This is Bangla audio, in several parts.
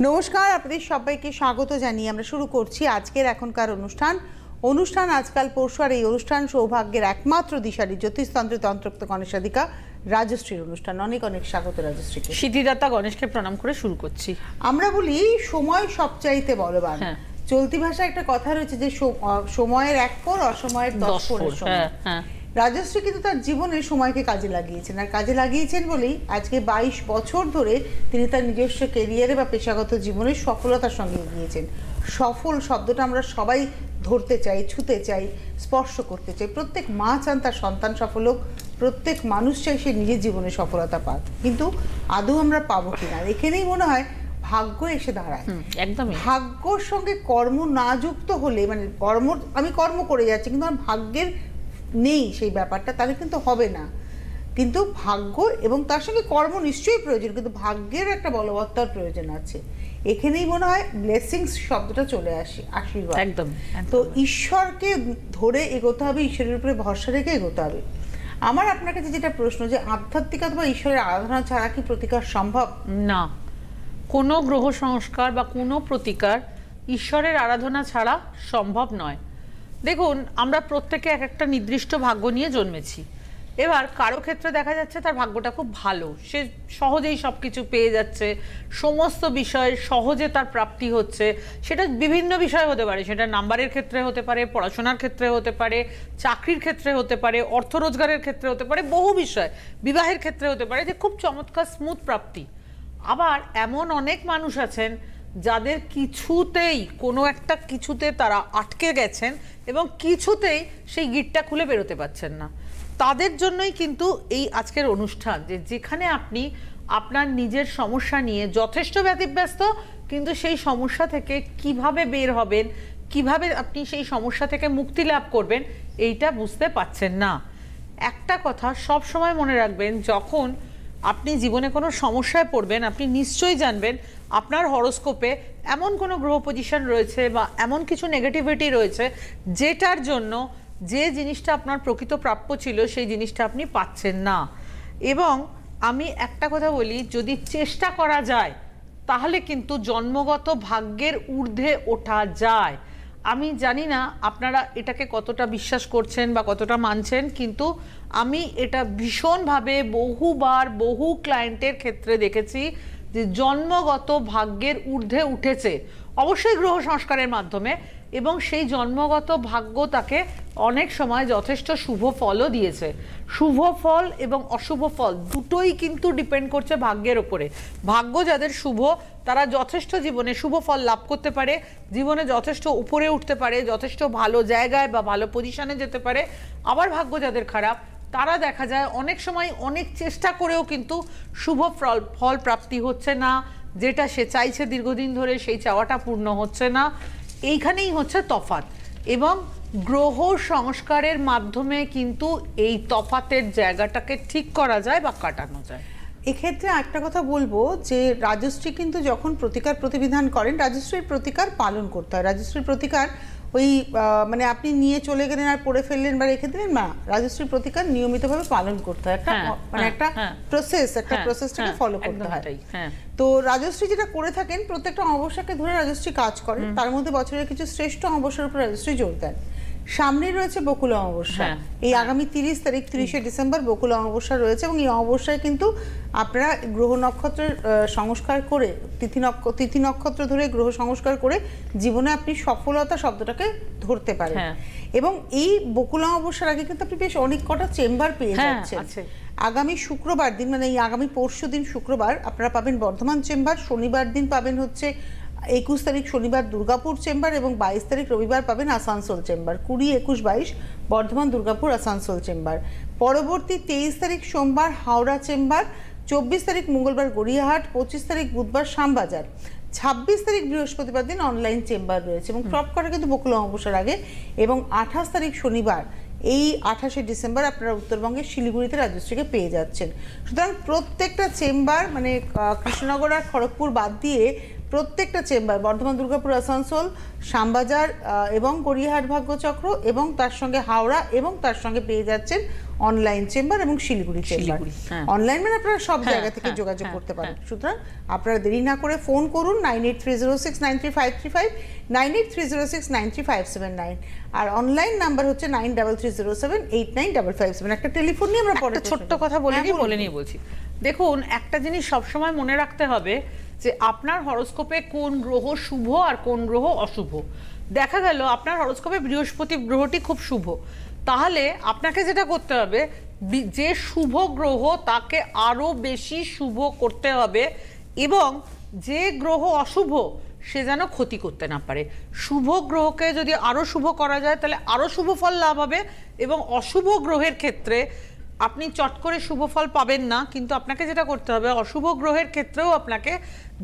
নমস্কার, আপনাদের সবাইকে স্বাগত জানিয়ে আমরা শুরু করছি আজকের এখনকার অনুষ্ঠান আজকাল পরশু। আর এই অনুষ্ঠান সৌভাগ্যের একমাত্র দিশারি জ্যোতিষতন্ত্র তন্ত্রোক্ত গণেশাধিকা রাজশ্রীর অনুষ্ঠান। অনেক অনেক স্বাগত রাজশ্রীকে। সিদ্ধিদাতা গণেশকে প্রণাম করে শুরু করছি। আমরা বলি সময় সবচাইতে বলবান। চলতি ভাষায় একটা কথা রয়েছে যে সময়ের 1 পর অসময়ের 10 পরের সময়। রাজশ্রী কিন্তু তার জীবনে সময়কে কাজে লাগিয়েছেন, আর কাজে লাগিয়েছেন বলেই আজকে 22 বছর ধরে তিনি তার নিজস্ব ক্যারিয়ারে বা পেশাগত জীবনে সফলতার সঙ্গে এগিয়েছেন। সফল শব্দটা আমরা সবাই ধরতে চাই, ছুঁতে চাই, স্পর্শ করতে চাই। প্রত্যেক মা চান তার সন্তান সফল হোক, প্রত্যেক মানুষ চাই সে নিজের জীবনে সফলতা পাক, কিন্তু আদৌ আমরা পাবো কিনা এখানেই মনে হয় ভাগ্য এসে দাঁড়ায়। একদমই ভাগ্যর সঙ্গে কর্ম না যুক্ত হলে, মানে আমি কর্ম করে যাচ্ছি কিন্তু আমার ভাগ্যের নেই সেই ব্যাপারটা, তাহলে কিন্তু হবে না। কিন্তু ভাগ্য এবং তার সঙ্গে কর্ম নিশ্চয়ই প্রয়োজন, কিন্তু ভাগ্যের একটা বলবত্তার প্রয়োজন আছে। এখানেই মনে হয় ব্লেসিংস শব্দটা চলে আসে, আশীর্বাদ। একদম। তো ঈশ্বরকে ধরে এগোতে হবে, ঈশ্বরের উপরে ভরসা রেখে এগোতে হবে। আমার আপনার কাছে যেটা প্রশ্ন, যে আধ্যাত্মিকতা বা ঈশ্বরের আরাধনা ছাড়া কি প্রতিকার সম্ভব? না, কোনো গ্রহ সংস্কার বা কোনো প্রতিকার ঈশ্বরের আরাধনা ছাড়া সম্ভব নয়। দেখুন, আমরা প্রত্যেকে এক একটা নির্দিষ্ট ভাগ্য নিয়ে জন্মেছি। এবার কারো ক্ষেত্রে দেখা যাচ্ছে তার ভাগ্যটা খুব ভালো, সে সহজেই সব কিছু পেয়ে যাচ্ছে, সমস্ত বিষয়ে সহজে তার প্রাপ্তি হচ্ছে। সেটা বিভিন্ন বিষয় হতে পারে, সেটা নাম্বারের ক্ষেত্রে হতে পারে, পড়াশোনার ক্ষেত্রে হতে পারে, চাকরির ক্ষেত্রে হতে পারে, অর্থ রোজগারের ক্ষেত্রে হতে পারে, বহু বিষয়, বিবাহের ক্ষেত্রে হতে পারে, যে খুব চমৎকার স্মুথ প্রাপ্তি। আবার এমন অনেক মানুষ আছেন যাদের কিছুতেই কোনো একটা কিছুতে তারা আটকে গেছেন এবং কিছুতেই সেই গিটটা খুলে বেরোতে পারছেন না। তাদের জন্যই কিন্তু এই আজকের অনুষ্ঠান, যে যেখানে আপনি আপনার নিজের সমস্যা নিয়ে যথেষ্ট ব্যতিব্যস্ত, কিন্তু সেই সমস্যা থেকে কিভাবে বের হবেন, কিভাবে আপনি সেই সমস্যা থেকে মুক্তি লাভ করবেন, এইটা বুঝতে পারছেন না। একটা কথা সব সময় মনে রাখবেন, যখন আপনি জীবনে কোনো সমস্যায় পড়বেন, আপনি নিশ্চয়ই জানবেন আপনার হরোস্কোপে এমন কোনো গ্রহ পজিশন রয়েছে বা এমন কিছু নেগেটিভিটি রয়েছে যেটার জন্য যে জিনিসটা আপনার প্রকৃত প্রাপ্য ছিল সেই জিনিসটা আপনি পাচ্ছেন না। এবং আমি একটা কথা বলি, যদি চেষ্টা করা যায় তাহলে কিন্তু জন্মগত ভাগ্যের ঊর্ধ্বে ওঠা যায়। আমি জানি না আপনারা এটাকে কতটা বিশ্বাস করছেন বা কতটা মানছেন, কিন্তু আমি এটা ভীষণভাবে বহুবার বহু ক্লায়েন্টের ক্ষেত্রে দেখেছি যে জন্মগত ভাগ্যের ঊর্ধ্বে উঠেছে, অবশ্যই গ্রহ সংস্কারের মাধ্যমে, এবং সেই জন্মগত ভাগ্য তাকে অনেক সময় যথেষ্ট শুভ ফলও দিয়েছে। শুভ ফল এবং অশুভ ফল দুটোই কিন্তু ডিপেন্ড করছে ভাগ্যের ওপরে। ভাগ্য যাদের শুভ তারা যথেষ্ট জীবনে শুভ ফল লাভ করতে পারে, জীবনে যথেষ্ট উপরে উঠতে পারে, যথেষ্ট ভালো জায়গায় বা ভালো পজিশনে যেতে পারে। আবার ভাগ্য যাদের খারাপ তারা দেখা যায় অনেক সময় অনেক চেষ্টা করেও কিন্তু শুভ ফল প্রাপ্তি হচ্ছে না, যেটা সে চাইছে দীর্ঘদিন ধরে সেই চাওয়াটা পূর্ণ হচ্ছে না। এইখানেই হচ্ছে তফাৎ, এবং গ্রহ সংস্কারের মাধ্যমে কিন্তু এই তফাতের জায়গাটাকে ঠিক করা যায় বা কাটানো যায়। এক্ষেত্রে একটা কথা বলবো, যে রাজশ্রী কিন্তু যখন প্রতিকার প্রতিবিধান করেন, রাজশ্রীর প্রতিকার পালন করতে হয়। রাজশ্রীর প্রতিকার ওই মানে আপনি নিয়ে চলে গেলেন আর পড়ে ফেললেন বা রেখে দিলেন না, রাজশ্রীর প্রতিকার নিয়মিতভাবে পালন করতে হয়। একটা মানে একটা প্রসেস, একটা প্রসেসটাকে ফলো করতে হয়। তো রাজশ্রী যেটা করে থাকেন, প্রত্যেকটা অমাবস্যাকে ধরে রাজশ্রী কাজ করেন, তার মধ্যে বছরের কিছু শ্রেষ্ঠ অমাবস্যার উপর রাজশ্রী জোর দেন। সামনে রয়েছে বকুল অমাবস্যা, এই আগামী 30 তারিখ 30শে ডিসেম্বর বকুল অমাবস্যা রয়েছে, এবং এই অমাবস্যায় কিন্তু আপনারা গ্রহ নক্ষত্রের সংস্কার করে, তিথি নক্ষত্র ধরে গ্রহ সংস্কার করে জীবনে আপনি সফলতা শব্দটাকে ধরতে পারেন। এবং এই বকুল অমাবস্যার আগে কিন্তু আপনি বেশ অনেক কটা চেম্বার পেয়ে যাচ্ছেন। আগামী শুক্রবার দিন, মানে এই আগামী পরশু দিন শুক্রবার আপনারা পাবেন বর্ধমান চেম্বার, শনিবার দিন পাবেন হচ্ছে 21 তারিখ শনিবার দুর্গাপুর চেম্বার, এবং 22 তারিখ রবিবার পাবেন আসানসোল চেম্বার। 20, 21, 22 বর্ধমান, দুর্গাপুর, আসানসোল চেম্বার। পরবর্তী 23 তারিখ সোমবার হাওড়া চেম্বার, 24 তারিখ মঙ্গলবার গড়িয়াহাট, 25 তারিখ বুধবার শ্যামবাজার, 26 তারিখ বৃহস্পতিবার দিন অনলাইন চেম্বার রয়েছে, এবং সব কটা কিন্তু বকুল অমাবস্যার আগে। এবং 28 তারিখ শনিবার, এই 28শে ডিসেম্বর আপনারা উত্তরবঙ্গের শিলিগুড়িতে রাজশ্রীকে পেয়ে যাচ্ছেন। সুতরাং প্রত্যেকটা চেম্বার, মানে কৃষ্ণনগর আর খড়গপুর বাদ দিয়ে প্রত্যেকটা চেম্বার বর্ধমান, দুর্গাপুর, আসানসোল, শ্যামবাজার এবং গড়িয়াহাট ভাগ্যচক্র, এবং তার সঙ্গে হাওড়া, এবং তার সঙ্গে পেয়ে যাচ্ছেন অনলাইন চেম্বার এবং শিলিগুড়ি চেম্বার। অনলাইন মানে আপনারা সব জায়গা থেকে যোগাযোগ করতে পারেন। সুতরাং আপনারা দেরি না করে ফোন করুন 9830693535, 9830693579, আর অনলাইন নাম্বার হচ্ছে 9307895557। একটা টেলিফোন নিয়ে আমরা পরে ছোট্ট কথা বলে নিয়ে বলছি। দেখুন, একটা জিনিস সবসময় মনে রাখতে হবে যে আপনার হরোস্কোপে কোন গ্রহ শুভ আর কোন গ্রহ অশুভ। দেখা গেল আপনার হরোস্কোপে বৃহস্পতি গ্রহটি খুব শুভ, তাহলে আপনাকে যেটা করতে হবে, যে শুভ গ্রহ তাকে আরো বেশি শুভ করতে হবে, এবং যে গ্রহ অশুভ সে যেন ক্ষতি করতে না পারে। শুভ গ্রহকে যদি আরো শুভ করা যায় তাহলে আরো শুভ ফল লাভ হবে, এবং অশুভ গ্রহের ক্ষেত্রে আপনি চট করে শুভ ফল পাবেন না, কিন্তু আপনাকে যেটা করতে হবে অশুভ গ্রহের ক্ষেত্রেও আপনাকে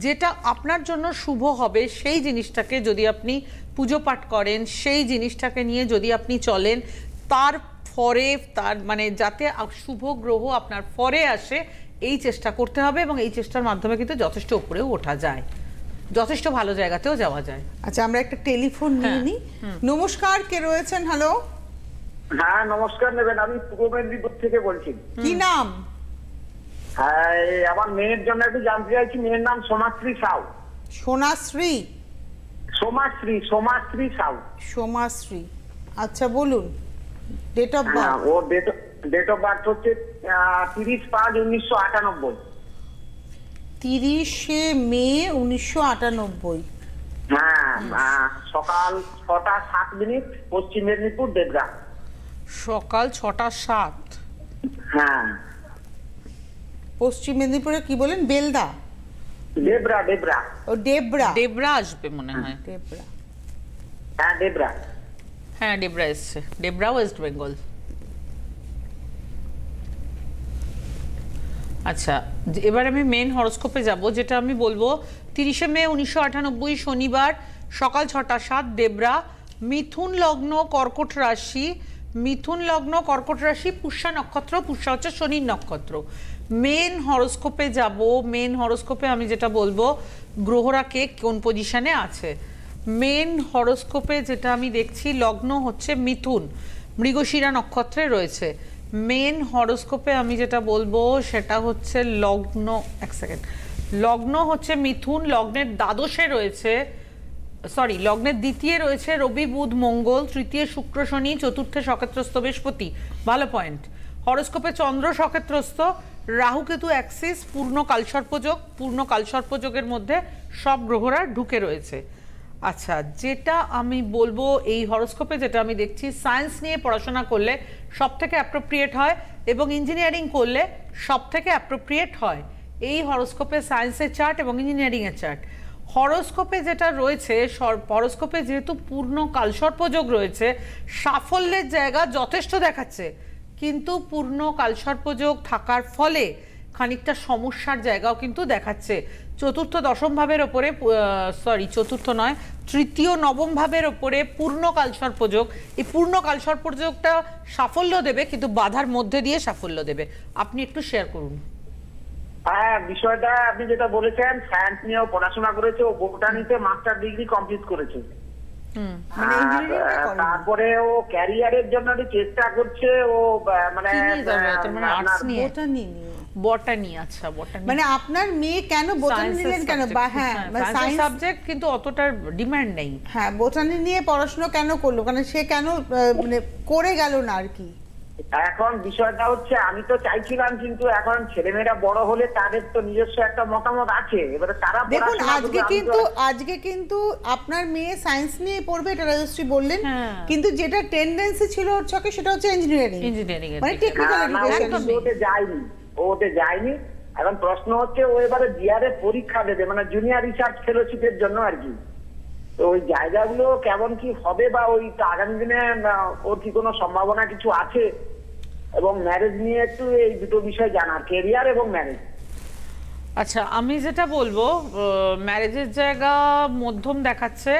যেটা আপনার জন্য শুভ হবে সেই জিনিসটাকে যদি আপনি পুজো পাঠ করেন, সেই জিনিসটাকে নিয়ে যদি আপনি চলেন, তার ফরে তার মানে যাতে শুভ গ্রহ আপনার ফরে আসে এই চেষ্টা করতে হবে, এবং এই চেষ্টার মাধ্যমে কিন্তু যথেষ্ট উপরেও ওঠা যায়, যথেষ্ট ভালো জায়গাতেও যাওয়া যায়। আচ্ছা, আমরা একটা টেলিফোন নিয়ে নিই। নমস্কার, কে রয়েছেন? হ্যালো। হ্যাঁ নমস্কার নেবেন, আমি পূর্ব মেদিনীপুর থেকে বলছি। কি নাম? হ্যাঁ, আমার মেয়ের জন্য একটু জানতে চাইছি। মেয়ের নাম সোমাশ্রী সাউ। সোনাশ্রী? সোমাশ্রী সাউ। সোমাশ্রী, আচ্ছা বলুন। Date of birth? ও ডেট অফ বার্থ হচ্ছে 30/5/1998। 30শে মে 1998। হ্যাঁ, সকাল 6টা 7 মিনিট, পশ্চিম মেদিনীপুর, দেবরা। সকাল 6টা 7? হ্যাঁ। পশ্চিম মেদিনীপুরে কি বলেন? বেলদা? দেবরা। ও ডেবরা। ডেবরা আসবে মনে হয়। ডেবরা, হ্যাঁ দেবরা। হ্যাঁ ডেবরা এসছে, ডেবরা ওয়েস্ট বেঙ্গল। আচ্ছা, এবার আমি মেন হরোস্কোপে যাব, যেটা আমি বলবো 30শে মে 1998 শনিবার সকাল 6টা 7, দেবরা, মিথুন লগ্ন, কর্কট রাশি। মিথুন লগ্ন, কর্কট রাশি, পুষ্যা নক্ষত্র। পুষ্যা হচ্ছে শনির নক্ষত্র। মেন হরোস্কোপে যাব। মেন হরোস্কোপে আমি যেটা বলবো গ্রহরা কে কোন পজিশনে আছে। মেন হরোস্কোপে যেটা আমি দেখছি, লগ্ন হচ্ছে মিথুন, মৃগশিরা নক্ষত্রে রয়েছে। মেন হরোস্কোপে আমি যেটা বলবো সেটা হচ্ছে লগ্ন, এক সেকেন্ড, লগ্ন হচ্ছে মিথুন, লগ্নের দ্বাদশে রয়েছে, সরি লগ্নের দ্বিতীয় রয়েছে রবি, বুধ, মঙ্গল, তৃতীয় শুক্র, শনি, চতুর্থে সক্ষেত্রস্থ বৃহস্পতি। ভালো পয়েন্ট। হরোস্কোপে চন্দ্র সক্ষেত্রস্থ, রাহু কেতু অ্যাক্সিস, পূর্ণ কালসর্পযোগ। পূর্ণ কালসর্পযোগের মধ্যে সব গ্রহরা ঢুকে রয়েছে। আচ্ছা, যেটা আমি বলবো এই হরোস্কোপে যেটা আমি দেখছি, সায়েন্স নিয়ে পড়াশোনা করলে সব থেকে অ্যাপ্রোপ্রিয়েট হয়, এবং ইঞ্জিনিয়ারিং করলে সব থেকে অ্যাপ্রোপ্রিয়েট হয়। এই হরোস্কোপে সায়েন্সের চার্ট এবং ইঞ্জিনিয়ারিংয়ের চার্ট। হরোস্কোপে যেটা রয়েছে, হরোস্কোপে যেহেতু পূর্ণ কালসর্পযোগ রয়েছে, সাফল্যের জায়গা যথেষ্ট দেখাচ্ছে, কিন্তু পূর্ণ কালসর্পযোগ থাকার ফলে খানিকটা সমস্যার জায়গাও কিন্তু দেখাচ্ছে। চতুর্থ দশম ভাবের ওপরে, সরি চতুর্থ নয়, তৃতীয় নবম ভাবের ওপরে পূর্ণ কালসর্পযোগ। এই পূর্ণ কালসর্পযোগটা সাফল্য দেবে, কিন্তু বাধার মধ্যে দিয়ে সাফল্য দেবে। আপনি একটু শেয়ার করুন। হ্যাঁ, বিষয়টা আপনি যেটা বলেছেন, সায়েন্স নিয়েও পড়াশোনা করেছে, ও বোটানিতে মাস্টার ডিগ্রি কমপ্লিট করেছে। তারপরে ও ক্যারিয়ারের জন্য চেষ্টা করছে। ও মানে বটানি। আচ্ছা, বটানি মানে আপনার মেয়ে কেন বোটানি নিলেন কেন? হ্যাঁ, সায়েন্স সাবজেক্ট কিন্তু অতটা ডিমান্ড নেই। হ্যাঁ, বোটানি নিয়ে পড়াশোনা কেন করলো? কারণ সে কেন মানে করে গেল না আর কি। এখন বিষয়টা হচ্ছে, আমি তো চাইছিলাম, কিন্তু এখন ছেলেমেয়েরা বড় হলে তাদের তো নিজস্ব একটা মতামত আছে, এবারে তারা দেখুন আজকে কিন্তু আপনার মেয়ে সায়েন্স নিয়ে পড়বে, এটা রাজশ্রী বললেন, কিন্তু যেটা টেন্ডেন্সি ছিল ওর ছকে সেটা হচ্ছে ইঞ্জিনিয়ারিং, মানে টেকনিক্যাল এডুকেশন। ওতে যায়নি। এখন প্রশ্ন হচ্ছে, ও এবারে জিআরএ পরীক্ষা দেবে, মানে জুনিয়র রিসার্চ ফেলোশিপের জন্য আর কি। তো ওই জায়গাগুলো কেমন কি হবে, বা ওই আগামী দিনে ওর কি কোনো সম্ভাবনা কিছু আছে, এবং ম্যারেজ নিয়ে একটু এই দুটো বিষয় জানার, ক্যারিয়ার এবং ম্যারেজ। আচ্ছা, আমি যেটা বলবো, ম্যারেজের জায়গা মধ্যম দেখাচ্ছে।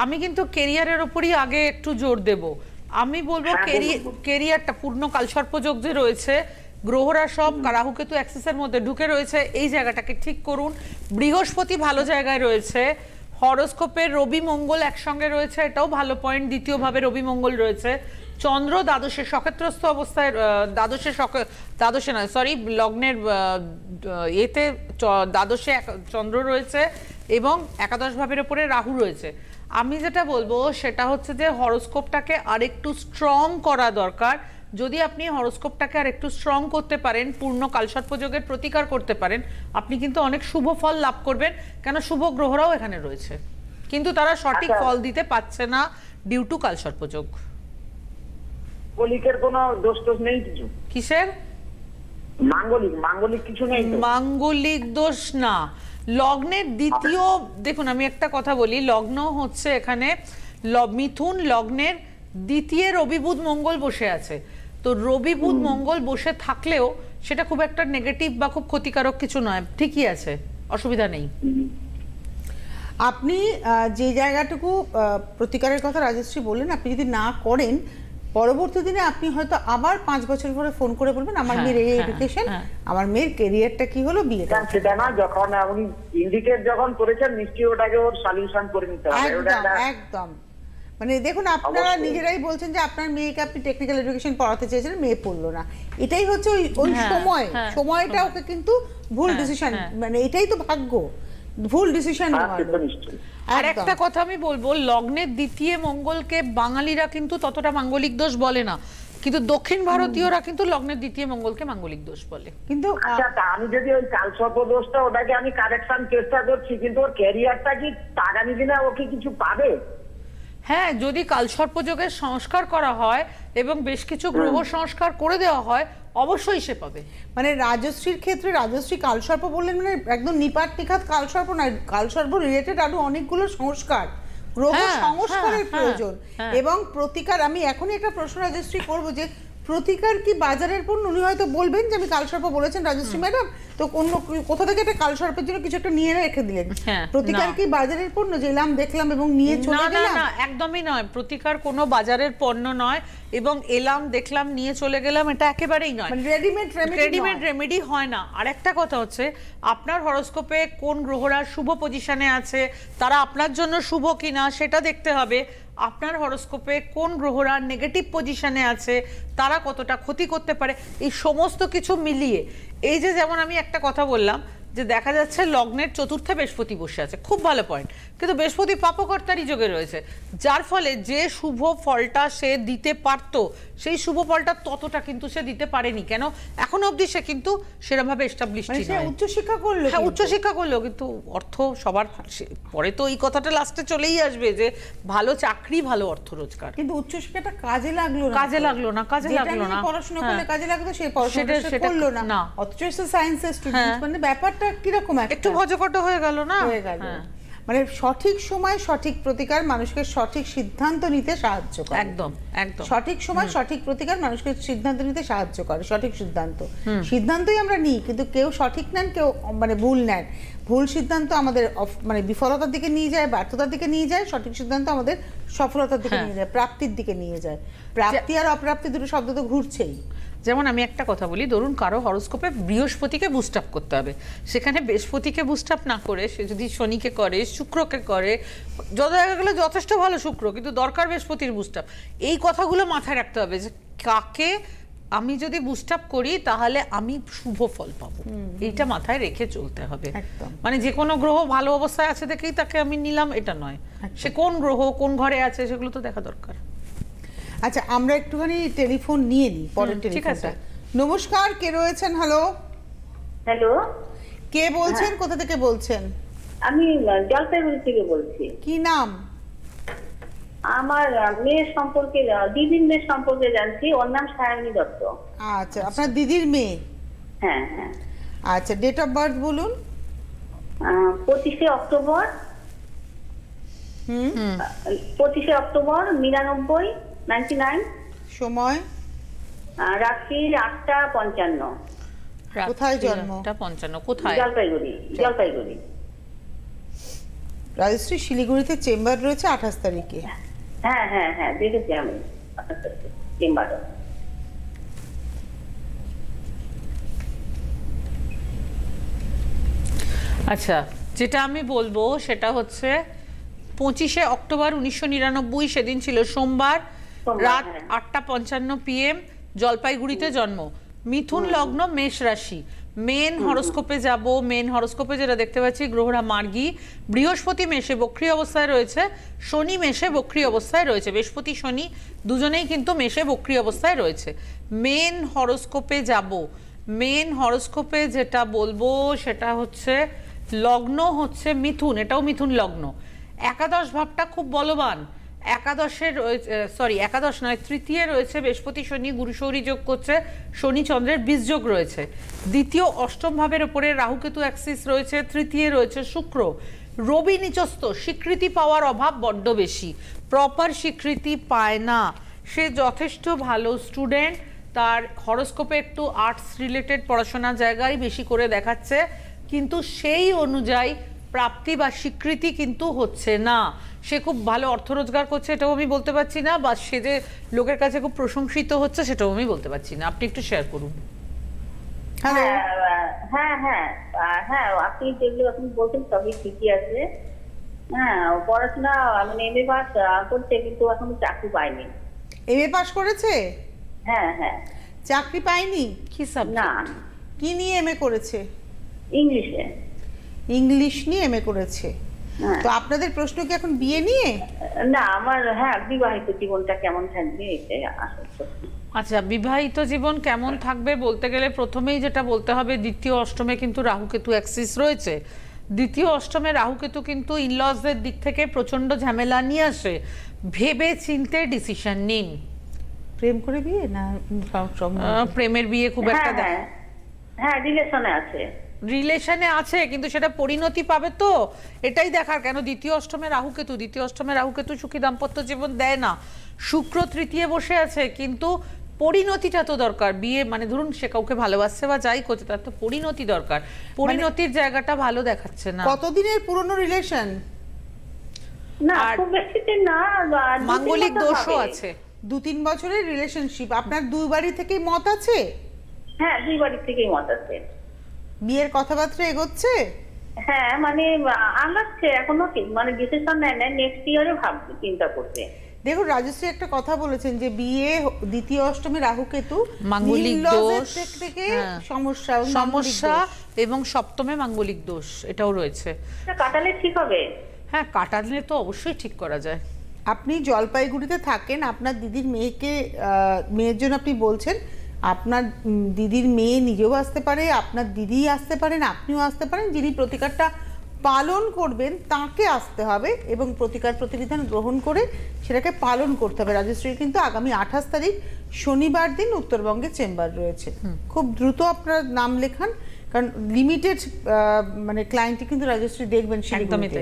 আমি কিন্তু ক্যারিয়ারের উপরই আগে একটু জোর দেব। আমি বলবো ক্যারিয়ারটা পূর্ণ কালসর্পযোগ যে রয়েছে, গ্রহরা সব রাহু কেতু অ্যাক্সিসের মধ্যে ঢুকে রয়েছে, এই জায়গাটাকে ঠিক করুন। বৃহস্পতি ভালো জায়গায় রয়েছে, হরোস্কোপের রবি মঙ্গল একসঙ্গে রয়েছে, এটাও ভালো পয়েন্ট। দ্বিতীয়ভাবে রবি মঙ্গল রয়েছে, চন্দ্র দ্বাদশে সক্ষেত্রস্থ অবস্থায়, দ্বাদশে নয় সরি লগ্নের এতে দ্বাদশে চন্দ্র রয়েছে এবং একাদশ ভাবের উপরে রাহু রয়েছে। আমি যেটা বলবো সেটা হচ্ছে যে হরোস্কোপটাকে আরেকটু স্ট্রং করা দরকার। যদি আপনি হরোস্কোপটাকে আরেকটু স্ট্রং করতে পারেন, পূর্ণ কালসর্পযোগের প্রতিকার করতে পারেন, আপনি কিন্তু অনেক শুভ ফল লাভ করবেন। কেন শুভ গ্রহরাও এখানে রয়েছে, কিন্তু তারা সঠিক ফল দিতে পারছে না ডিউ টু কালসর্পযোগ। মাঙ্গলিকের কোনো দোষ টোষ নেই কিছু? কিসের মাঙ্গলিক কিছু নেই? মাঙ্গলিক দোষ না, লগ্নের দ্বিতীয়, দেখুন আমি একটা কথা বলি, লগ্ন হচ্ছে এখানে মিথুন, লগ্নের দ্বিতীয় রবি বুধ মঙ্গল বসে আছে। তো রবি বুধ মঙ্গল বসে থাকলেও সেটা খুব একটা নেগেটিভ বা খুব ক্ষতিকারক কিছু নয়, ঠিকই আছে, অসুবিধা নেই। আপনি যে জায়গাটুকু প্রতিকারের কথা রাজশ্রী বললেন, আপনি যদি না করেন পরবর্তী দিনে আপনি হয়তো আবার 5 বছর পরে ফোন করে বলবেন আমার মেয়ের এই এডুকেশন, আমার মেয়ের ক্যারিয়ারটা কি হলো, বিয়েটা। সেটা না, যখন উনি ইন্ডিকেট যখন করেছেন নিশ্চয়ই ওটাকে ওর সলিউশন করে নিতে হবে। একদম মানে দেখুন আপনারা নিজেরাই বলছেন যে আপনার মেয়েকে আপনি টেকনিক্যাল এডুকেশন পড়াতে চেয়েছিলেন, মেয়ে পড়লো না, এটাই হচ্ছে ওই সময়টা ওকে কিন্তু ভুল ডিসিশন, মানে এটাই তো ভাগ্য, ভুল ডিসিশন নেওয়া। আর একটা কথা আমি বলবো, লগ্নের দ্বিতীয় মঙ্গলকে বাঙালিরা কিন্তু ততটা মাঙ্গলিক দোষ বলে না, কিন্তু দক্ষিণ ভারতীয়রা কিন্তু লগ্নের দ্বিতীয় মঙ্গলকে মাঙ্গলিক দোষ বলে। কিন্তু আচ্ছা আমি যদি ওই কালসর্প দোষটা ওটাকে আমি কারেকশন চেষ্টা করছি, কিন্তু ওর ক্যারিয়ারটা কি আগামী দিনে ও কি কিছু পাবে? হ্যাঁ, যদি কালসর্পযোগের সংস্কার করা হয় এবং বেশ কিছু গ্রহ সংস্কার করে দেওয়া হয় অবশ্যই সে পাবে। মানে রাজশ্রীর ক্ষেত্রে, রাজশ্রী কালসর্প বললেন মানে একদম নিপাত নিখাত কালসর্প নয়, কালসর্প রিলেটেড আরো অনেকগুলো সংস্কার, গ্রহ সংস্কারের প্রয়োজন এবং প্রতিকার। আমি এখনই একটা প্রশ্ন রাজশ্রী করবো যে প্রতিকার কি বাজারের পণ্য? উনি হয়তো বলবেন যে আমি কালসর্প বলেছেন রাজশ্রী ম্যাডাম, তো অন্য কোথা থেকে একটা কালসর্পের জন্য কিছু একটা নিয়ে রেখে দিলেন, প্রতিকার কি বাজারের পণ্য? যে এলাম দেখলাম এবং নিয়ে চলে গেলাম? না, একদমই নয়, প্রতিকার কোনো বাজারের পণ্য নয় এবং এলাম দেখলাম নিয়ে চলে গেলাম এটা একেবারেই নয়, রেডিমেড রেমেডি হয় না। আর একটা কথা হচ্ছে আপনার হরোস্কোপে কোন গ্রহরা শুভ পজিশনে আছে, তারা আপনার জন্য শুভ কিনা সেটা দেখতে হবে। আপনার হরোস্কোপে কোন গ্রহরা নেগেটিভ পজিশনে আছে, তারা কতটা ক্ষতি করতে পারে, এই সমস্ত কিছু মিলিয়ে। এই যে যেমন আমি একটা কথা বললাম যে দেখা যাচ্ছে লগ্নের চতুর্থে বৃহস্পতি বসে আছে, খুব ভালো পয়েন্ট, কিন্তু বৃহস্পতি পাপকর্তারই যোগে রয়েছে, যার ফলে যে শুভ ফলটা সে দিতে পারত সেই শুভ ফলটা ততটা কিন্তু সে দিতে পারেনি। কেন? এখনো অবধি সে কিন্তু সেরকমভাবে এস্টাবলিশড নয়। উচ্চশিক্ষা করলো, হ্যাঁ উচ্চশিক্ষা করলো, কিন্তু অর্থ সবার পরে তো এই কথাটা লাস্টে চলেই আসবে যে ভালো চাকরি ভালো অর্থ রোজগার, কিন্তু উচ্চশিক্ষাটা কাজে লাগলো না, পড়াশোনা করলে কাজে লাগতো, সেই পড়াশোনা করলো না, অথচ সায়েন্সের স্টুডেন্ট, মানে ব্যাপারটা কিরকম একটু ভজকট হয়ে গেল না, হয়ে গেল। মানে সঠিক সময় সঠিক প্রতিকার মানুষকে সঠিক সিদ্ধান্ত নিতে সাহায্য করে, একদম একদম সঠিক সময় সঠিক প্রতিকার মানুষকে সিদ্ধান্ত নিতে সাহায্য করে, সঠিক সিদ্ধান্তই আমরা নিই, কিন্তু কেউ সঠিক নেন, কেউ মানে ভুল নেন। ভুল সিদ্ধান্ত আমাদের মানে বিফলতার দিকে নিয়ে যায়, ব্যর্থতার দিকে নিয়ে যায়, সঠিক সিদ্ধান্ত আমাদের সফলতার দিকে নিয়ে যায়, প্রাপ্তির দিকে নিয়ে যায়। প্রাপ্তি আর অপ্রাপ্তি দুটো শব্দ তো ঘুরছেই। যেমন আমি একটা কথা বলি, ধরুন কারো হরোস্কোপে বৃহস্পতিকে বুস্ট আপ করতে হবে, সেখানে বৃহস্পতিকে বুস্ট আপ না করে সে যদি শনিকে করে, শুক্রকে করে, দেখা গেলে যথেষ্ট ভালো শুক্র, কিন্তু দরকার বৃহস্পতির বুস্ট আপ। এই কথাগুলো মাথায় রাখতে হবে যে কাকে আমি যদি বুস্ট আপ করি তাহলে আমি শুভ ফল পাবো, এইটা মাথায় রেখে চলতে হবে। মানে যে কোনো গ্রহ ভালো অবস্থায় আছে দেখেই তাকে আমি নিলাম এটা নয়, সে কোন গ্রহ কোন ঘরে আছে সেগুলো তো দেখা দরকার। আচ্ছা আমরা একটুখানি টেলিফোন নিয়ে নিই, পরের টেলিফোনটা। নমস্কার, কে রয়েছেন? হ্যালো হ্যালো, কে বলছেন, কোথা থেকে বলছেন? আমি জলপাইগুড়ি থেকে বলছি। কি নাম? আমার মেয়ের সম্পর্কে, দিদির মেয়ের সম্পর্কে জানছি, ওর নাম সায়নী দত্ত। আচ্ছা, আপনার দিদির মেয়ে? হ্যাঁ হ্যাঁ। আচ্ছা, ডেট অফ বার্থ বলুন। 25শে অক্টোবর 99। সময়? রাত্রি 8:55। কোথায় জন্ম? 8:55 কোথায়? জলপাইগুড়ি। রাজশ্রী শিলিগুড়িতে চেম্বার রয়েছে 28 তারিখে। হ্যাঁ হ্যাঁ হ্যাঁ, দেখেছি আমি 28 তারিখে চেম্বারে। আচ্ছা, যেটা আমি বলবো সেটা হচ্ছে 25শে অক্টোবর 1999, সেদিন ছিল সোমবার, রাত 8:55 PM, জলপাইগুড়িতে জন্ম, মিথুন লগ্ন, মেষ রাশি। মেন হরোস্কোপে যাব, মেন হরোস্কোপে যেটা দেখতে পাচ্ছি গ্রহরা মার্গী, বৃহস্পতি মেষে বক্রী অবস্থায় রয়েছে, শনি মেষে বক্রী অবস্থায় রয়েছে, বৃহস্পতি শনি দুজনেই কিন্তু মেষে বক্রী অবস্থায় রয়েছে। মেন হরোস্কোপে যাব, মেন হরোস্কোপে যেটা বলবো সেটা হচ্ছে লগ্ন হচ্ছে মিথুন, এটাও মিথুন লগ্ন। একাদশ ভাবটা খুব বলবান, একাদশের একাদশ নয়, তৃতীয় রয়েছে বৃহস্পতি শনি, গুরু শৌরী যোগ করছে, শনি চন্দ্রের বীজ যোগ রয়েছে। দ্বিতীয় অষ্টম ভাবের ওপরে রাহুকেতু অ্যাক্সিস রয়েছে, তৃতীয় রয়েছে শুক্র, রবি নিচস্থ, স্বীকৃতি পাওয়ার অভাব বড্ড বেশি, প্রপার স্বীকৃতি পায় না। সে যথেষ্ট ভালো স্টুডেন্ট, তার হরোস্কোপে একটু আর্টস রিলেটেড পড়াশোনার জায়গায় বেশি করে দেখাচ্ছে, কিন্তু সেই অনুযায়ী প্রাপ্তি বা স্বীকৃতি কিন্তু হচ্ছে না। সে খুব ভালো অর্থ রোজগার করছে এটাও আমি বলতে পারছি না, বা সে যে লোকের কাছে খুব প্রশংসিত হচ্ছে সেটাও আমি বলতে পারছি না। আপনি একটু শেয়ার করুন। হ্যাঁ হ্যাঁ হ্যাঁ, আপনি যেগুলো আপনি বলছেন সবই ঠিকই আছে। হ্যাঁ, পড়াশোনা মানে এমএ পাস করছে, কিন্তু এখনো চাকরি পায়নি। এমএ পাস করেছে? হ্যাঁ হ্যাঁ। চাকরি পায়নি? কি সাবজেক্ট? না, কি নিয়ে এমএ করেছে? ইংলিশে। ইংলিশ নিয়ে এমএ করেছে। তো আপনাদের প্রশ্ন কি এখন বিয়ে নিয়ে? না, আমার বিবাহিত জীবনটা কেমন থাকবে এটাই আসল প্রশ্ন। আচ্ছা, বিবাহিত জীবন কেমন থাকবে বলতে গেলে প্রথমেই যেটা বলতে হবে, দ্বিতীয় অষ্টমে কিন্তু রাহুকেতু অ্যাক্সিস রয়েছে। দ্বিতীয় অষ্টমে রাহুকেতু কিন্তু ইনলসদের দিক থেকে প্রচন্ড ঝামেলা নিয়ে আসে, ভেবে চিনতে ডিসিশন নিন। প্রেম করে বিয়ে না প্রেমের বিয়ে খুব একটা হ্যাঁ, রিলেশনে আছে, রিলেশনে আছে, কিন্তু সেটা পরিণতি পাবে তো, এটাই দেখার। কেন দ্বিতীয় অষ্টমে রাহুকেতু, দ্বিতীয় অষ্টমে রাহুকেতু সুখী দাম্পত্য জীবন দেয় না। শুক্র তৃতীয় বসে আছে, কিন্তু পরিণতিটা তো দরকার। বিয়ে মানে ধরুন সে কাউকে ভালোবাসছে বা যাই করছে, তার তো পরিণতি দরকার, পরিণতির জায়গাটা ভালো দেখাচ্ছে না। কতদিনের পুরনো রিলেশন? না খুব বেশি দিন না, মাঙ্গলিক দোষও আছে। 2-3 বছরের রিলেশনশিপ। আপনার দুই বাড়ি থেকেই মত আছে? হ্যাঁ, দুই বাড়ি থেকেই মত আছে। বিয়ের কথাবার্তা এগোচ্ছে? হ্যাঁ, মানে আলাচ্ছে, এখনো মানে ডিসিশন নেয় না, নেক্সট ইয়ারে ভাবছি, চিন্তা করতে। দেখুন, রাজশ্রী একটা কথা বলেছেন যে বিয়ে দ্বিতীয় অষ্টমে রাহুকেতু, মাঙ্গলিক দোষ থেকে সমস্যা এবং সপ্তমে মাঙ্গলিক দোষ এটাও রয়েছে। কাটালে ঠিক হবে? হ্যাঁ, কাটালে তো অবশ্যই ঠিক করা যায়। আপনি জলপাইগুড়িতে থাকেন, আপনার দিদির মেয়ের জন্য আপনি বলছেন, আপনার দিদির মেয়ে নিজেও আসতে পারে, আপনার দিদি আসতে পারেন, আপনিও আসতে পারেন। যিনি প্রতিকারটা পালন করবেন তাকে আসতে হবে এবং প্রতিকার প্রতিবিধান গ্রহণ করে সেটাকে পালন করতে হবে। রাজশ্রীর কিন্তু আগামী 28 তারিখ শনিবার দিন উত্তরবঙ্গে চেম্বার রয়েছে। খুব দ্রুত আপনার নাম লেখান, কারণ লিমিটেড মানে ক্লায়েন্টই কিন্তু রাজশ্রী দেখবেন শিলিগুড়িতে।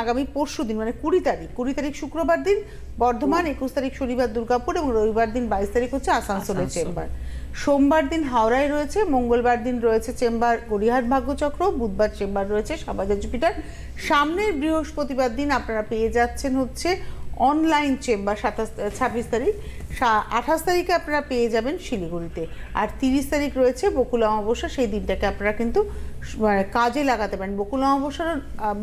আগামী পরশু দিন মানে 20 তারিখ শুক্রবার দিন বর্ধমান, 21 তারিখ শনিবার দুর্গাপুর এবং রবিবার দিন 22 তারিখ হচ্ছে আসানসোলের চেম্বার। সোমবার দিন হাওড়ায় রয়েছে, মঙ্গলবার দিন রয়েছে চেম্বার গড়িয়াহাট ভাগ্যচক্র, বুধবার চেম্বার রয়েছে সাবাজা জুপিটার। সামনের বৃহস্পতিবার দিন আপনারা পেয়ে যাচ্ছেন হচ্ছে অনলাইন চেম্বার 26 তারিখ, 28 তারিখে আপনারা পেয়ে যাবেন শিলিগুড়িতে, আর 30 তারিখ রয়েছে বকুল অমাবস্যা। সেই দিনটাকে আপনারা কিন্তু কাজে লাগাতে পারেন। বকুল অমাবস্যার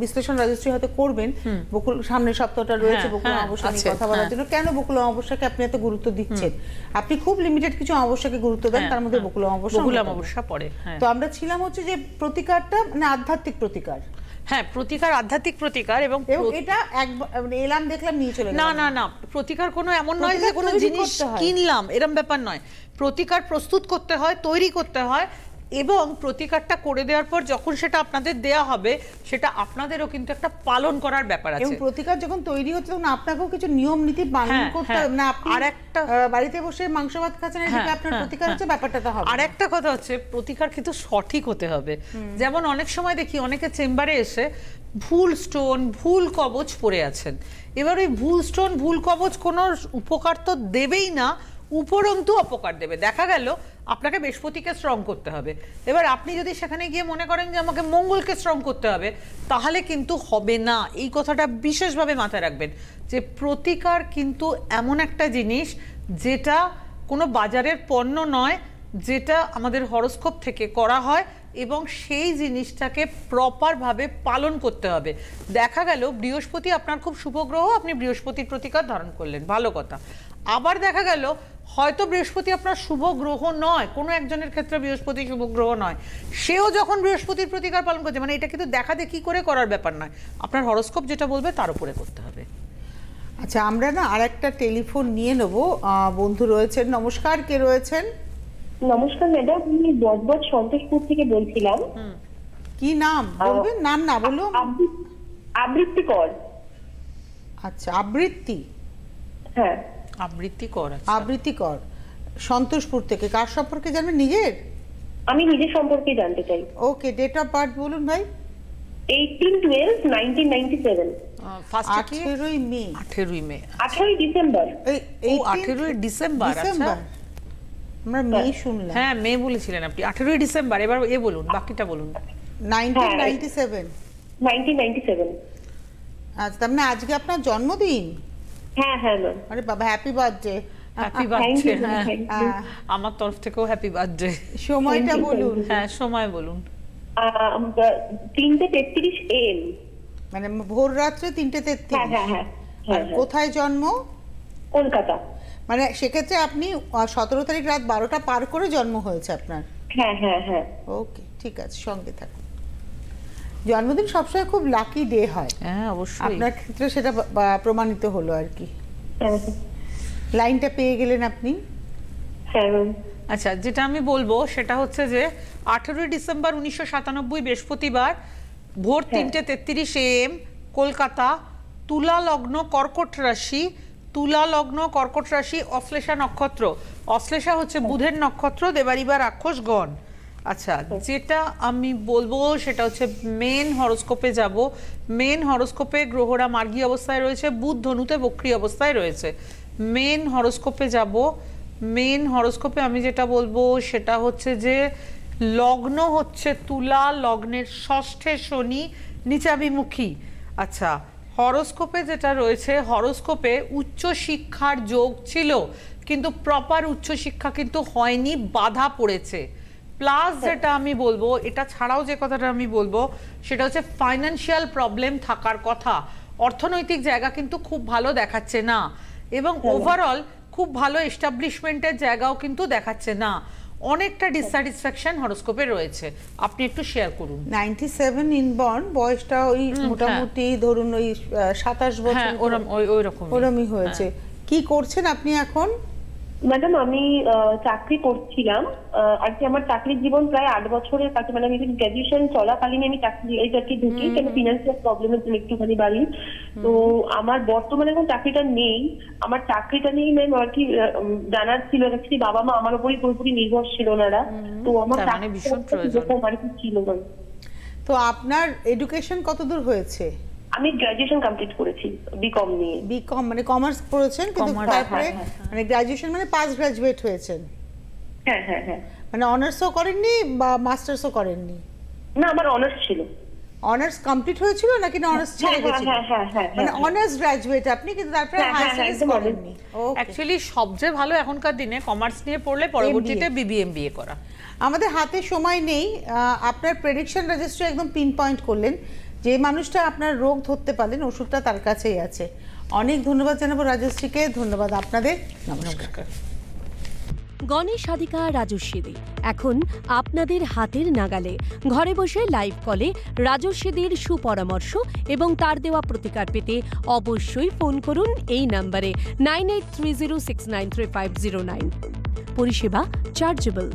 বিশ্লেষণ রাজশ্রী হয়তো করবেন, বকুল সামনের সপ্তাহটা রয়েছে বকুল অমাবস্যা নিয়ে কথা বলার জন্য। কেন বকুল অমাবস্যাকে আপনি এত গুরুত্ব দিচ্ছেন? আপনি খুব লিমিটেড কিছু অমাবস্যাকে গুরুত্ব দেন, তার মধ্যে বকুল অমাবস্যা পড়ে। তো আমরা ছিলাম হচ্ছে যে প্রতিকারটা মানে আধ্যাত্মিক প্রতিকার। হ্যাঁ, প্রতিকার আধ্যাত্মিক প্রতিকার, এবং এটা এলাম দেখলাম নিয়ে চলে গেলাম। না, প্রতিকার কোনো এমন নয় যে কোনো জিনিস কিনলাম এরকম ব্যাপার নয়। প্রতিকার প্রস্তুত করতে হয়, তৈরি করতে হয়, এবং প্রতিকারটা করে দেওয়ার পর যখন সেটা আপনাদের দেয়া হবে সেটা আপনাদেরও কিন্তু একটা পালন করার ব্যাপার আছে। এবং প্রতিকার যখন তৈরি হচ্ছে তখন আপনাকেও কিছু নিয়ম নীতি পালন করতে হবে। না আপনি আরেকটা বাড়িতে বসে মাংস ভাত খাচ্ছেন, এটা আপনার প্রতিকার হচ্ছে, ব্যাপারটা তো হবে। আরেকটা কথা হচ্ছে, প্রতিকার কিন্তু সঠিক হতে হবে। যেমন অনেক সময় দেখি অনেকে চেম্বারে এসে ভুল স্টোন, ভুল কবচ পরে আছেন। এবার ওই ভুল স্টোন, ভুল কবচ কোনো উপকার তো দেবেই না, উপরন্তু অপকার দেবে। দেখা গেল আপনাকে বৃহস্পতিকে স্ট্রং করতে হবে, এবার আপনি যদি সেখানে গিয়ে মনে করেন যে আমাকে মঙ্গলকে স্ট্রং করতে হবে, তাহলে কিন্তু হবে না। এই কথাটা বিশেষভাবে মাথায় রাখবেন যে প্রতিকার কিন্তু এমন একটা জিনিস যেটা কোনো বাজারের পণ্য নয়, যেটা আমাদের হরোস্কোপ থেকে করা হয় এবং সেই জিনিসটাকে প্রপারভাবে পালন করতে হবে। দেখা গেল বৃহস্পতি আপনার খুব শুভ গ্রহ, আপনি বৃহস্পতির প্রতিকার ধারণ করলেন, ভালো কথা। আবার দেখা গেল হয়তো বৃহস্পতি আপনার শুভ গ্রহ নয়, কোনো একজনের ক্ষেত্রে বৃহস্পতি শুভ গ্রহ নয়, সেও যখন বৃহস্পতির প্রতিকার পালন করছে, মানে এটা কিন্তু দেখা দেখি করে করার ব্যাপার নয়, আপনার হরোস্কোপ যেটা বলবে তার উপরে করতে হবে। আচ্ছা, আমরা না আর একটা টেলিফোন নিয়ে নেব। বন্ধু রয়েছেন, নমস্কার, কে রয়েছেন? নমস্কার ম্যাডাম, আমি বজবজ সন্তোষপুর থেকে বলছিলাম। কি নাম বলবেন? নাম না বলুন। আবৃত্তি কর। আচ্ছা, আবৃত্তি। হ্যাঁ, আবৃত্তি কর। আবৃত্তি কর, সন্তোষপুর থেকে। কার সম্পর্কে জানবেন? নিজের? আমি নিজের সম্পর্কে জানতে চাই। ওকে, ডেট অফ বার্থ বলুন ভাই। 18/12/1997। ফার্স্টে কি? 18ই মে। 18ই মে। 18ই ডিসেম্বর। ও 18ই ডিসেম্বর। আচ্ছা, আমরা মে শুনলাম। হ্যাঁ, মে বলেছিলেন আপনি। 18ই ডিসেম্বর। এবার বলুন, বাকিটা বলুন। 1997। 1997। আচ্ছা, তার মানে আজকে আপনার জন্মদিন? হ্যাঁ হ্যাঁ ম্যাম। আরে বাবা, happy birthday. Happy Thank birthday. you, হ্যাঁ, thank you. আমার তরফ থেকেও হ্যাপি বার্থডে। সময়টা বলুন। হ্যাঁ, সময় বলুন। 3:33 AM। মানে ভোর রাত্রে 3:33। হ্যাঁ হ্যাঁ হ্যাঁ। আর কোথায় জন্ম? কলকাতা। মানে সেক্ষেত্রে আপনি 17 তারিখ রাত 12টা পার করে জন্ম হয়েছে আপনার? হ্যাঁ হ্যাঁ হ্যাঁ। ওকে, ঠিক আছে, সঙ্গে থাকুন। জন্মদিন সবসময় খুব লাকি ডে হয়। হ্যাঁ, অবশ্যই। আপনার ক্ষেত্রে সেটা প্রমাণিত হলো আর কি। হ্যাঁ লাইনটা পেয়ে গেলেন আপনি? হ্যাঁ ম্যাম। আচ্ছা, যেটা আমি বলবো সেটা হচ্ছে যে 18ই ডিসেম্বর 1997 বৃহস্পতিবার ভোর 3:33 AM, কলকাতা, তুলা লগ্ন, কর্কট রাশি। তুলা লগ্ন, কর্কট রাশি, অশ্লেষা নক্ষত্র। অশ্লেষা হচ্ছে বুধের নক্ষত্র, দেবারিবা রাক্ষসগণ। আচ্ছা, যেটা আমি বলবো সেটা হচ্ছে মেন হরোস্কোপে যাব। মেন হরোস্কোপে গ্রহরা মার্গী অবস্থায় রয়েছে, বুধ ধনুতে বক্রী অবস্থায় রয়েছে। মেন হরোস্কোপে যাব। মেন হরোস্কোপে আমি যেটা বলবো সেটা হচ্ছে যে লগ্ন হচ্ছে তুলা, লগ্নের ষষ্ঠে শনি, নিচাভিমুখী। আচ্ছা, হরোস্কোপে যেটা রয়েছে, হরোস্কোপে উচ্চ শিক্ষার যোগ ছিল, কিন্তু প্রপার উচ্চ শিক্ষা কিন্তু হয়নি, বাধা পড়েছে। প্লাস যেটা আমি বলবো, এটা ছাড়াও যে কথাটা আমি বলবো সেটা হচ্ছে ফাইন্যান্সিয়াল প্রবলেম থাকার কথা। অর্থনৈতিক জায়গা কিন্তু খুব ভালো দেখাচ্ছে না, এবং ওভারঅল খুব ভালো এস্টাবলিশমেন্টের জায়গাও কিন্তু দেখাচ্ছে না। অনেকটা ডিসস্যাটিসফ্যাকশন হরোস্কোপে রয়েছে। আপনি একটু শেয়ার করুন। 97 ইনবর্ন, বয়সটা ওই মোটামুটি ধরুন ওই 27 বছর। হ্যাঁ, ওরমই হয়েছে। কি করছেন আপনি এখন? ম্যাডাম, আমি চাকরি করছিলাম আর কি। আমার চাকরির জীবন প্রায় 8 বছরের কাছে। মানে আমি গ্র্যাজুয়েশন চলাকালীন আমি চাকরি ঢুকি, কেন ফিনান্সিয়াল প্রবলেমের জন্য একটুখানি বাড়ি। তো আমার বর্তমানে এখন চাকরিটা নেই। আমার চাকরিটা নেই ম্যাম আর কি জানার ছিল। অ্যাকচুয়ালি বাবা মা আমার উপরই পুরোপুরি নির্ভরশীল ওনারা। তো আমার ভীষণ প্রয়োজন আর কি ছিল ম্যাম। তো আপনার এডুকেশন কতদূর হয়েছে? আমি গ্র্যাজুয়েশন কমপ্লিট করেছি বিকম নিয়ে। বিকম মানে কমার্স পড়েছেন, কিন্তু তারপরে মানে গ্র্যাজুয়েশন মানে পাস গ্রাজুয়েট হয়েছেন? হ্যাঁ হ্যাঁ হ্যাঁ। মানে অনার্সও করেননি বা মাস্টার্সও করেননি? না, আমার অনার্স ছিল। অনার্স কমপ্লিট হয়েছিল নাকি না অনার্স ছেড়ে গেছিল? মানে অনার্স গ্র্যাজুয়েট আপনি, কিন্তু তারপরে হায়ার স্টাডিজ করেননি। অ্যাকচুয়ালি সবচেয়ে ভালো এখনকার দিনে কমার্স নিয়ে পড়লে পরবর্তীতে বিবিএমবিএ করা। আমাদের হাতে সময় নেই। আপনার প্রেডিকশন রেজিস্ট্রি একদম পিন পয়েন্ট করলেন। যে মানুষটা আপনার রোগ ধরতে পারলেন, ওষুধটা তার কাছেই আছে। অনেক ধন্যবাদ জানাবো রাজশ্রীকে। ধন্যবাদ আপনাদের। নমস্কার। গণেশ সাধিকা রাজস্বী দে এখন আপনাদের হাতের নাগালে। ঘরে বসে লাইভ কলে রাজস্বীদের সুপরামর্শ এবং তার দেওয়া প্রতিকার পেতে অবশ্যই ফোন করুন এই নম্বরে 9830693509। পরিষেবা চার্জেবল।